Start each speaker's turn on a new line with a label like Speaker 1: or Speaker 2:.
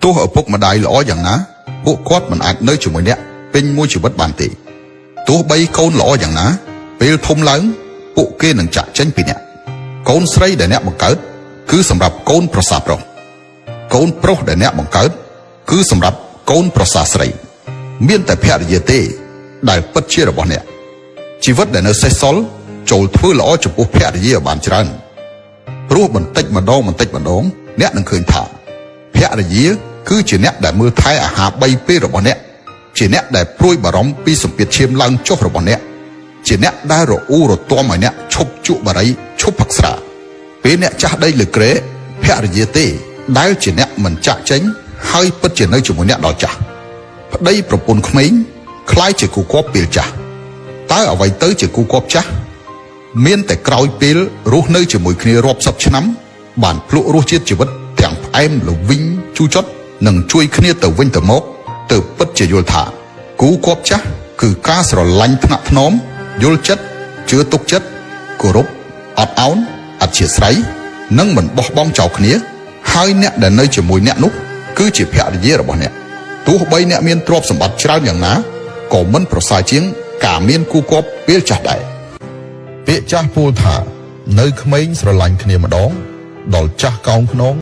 Speaker 1: ទោះឪពុកម្ដាយល្អយ៉ាងណាពួកគាត់មិនអាចនៅជាមួយអ្នកពេញមួយជីវិតបានទេទោះបីកូនល្អយ៉ាងណាពេលធំឡើងពួកគេនឹងចាក់ចេញពីអ្នកកូនស្រីដែលអ្នកបង្កើតគឺសម្រាប់កូនប្រសាប្រុសកូនប្រុសដែលអ្នកបង្កើតគឺសម្រាប់កូនប្រសាស្រីមានតែភរិយាទេដែលពិតជារបស់អ្នកជីវិតដែលនៅសេសសល់ចូលធ្វើល្អចំពោះភរិយាបានច្រើនព្រោះបន្តិចម្ដងអ្នកនឹងឃើញថាភរិយាគឺជាអ្នកដែលមើលថែអាហារ3ពេលរបស់អ្នកជាអ្នកដែលព្រួយបារម្ភពីសម្ពាធឈាមឡើងចុះរបស់អ្នកជាអ្នកដែលរអ៊ូរទាំឲ្យអ្នកឈប់ជក់បារីឈប់ផឹកស្រាពេលអ្នកចាស់ដីលើក្រែភរិយាទេដែលជាអ្នកមិនចាក់ចេញហើយពិតជានៅជាមួយអ្នកដល់ចាស់ប្តីប្រពន្ធក្មេងคล้ายជាគូគប់ពេលចាស់តើអ្វីទៅជាគូគប់ចាស់មានតែក្រោយពេលរស់នៅជាមួយគ្នារាប់សិបឆ្នាំបានភ្លក់រសជាតិជីវិតទាំងផ្អែមល្វីងជូរចត់និងជួយគ្នាទៅវិញទៅមកទៅពិតជាយល់ថាគូគប់ចាស់គឺការស្រឡាញ់ថ្នាក់ថ្នមយល់ចិត្តជឿទុកចិត្តគោរពអត់ឱនអធ្យាស្រ័យនិងមិនបោះបង់ចោលគ្នាហើយអ្នកដែលនៅជាមួយអ្នកនោះគឺជាភរិយារបស់អ្នកទោះបីអ្នកមានទ្រព្យសម្បត្តិច្រើនយ៉ាងណាក៏មិនប្រសើរជាងការមានគូគប់ពេលចាស់ដែរពាក្យចាស់ពោលថានៅក្មេងស្រឡាញ់គ្នាម្ដងដល់ចាស់កោងខ្នង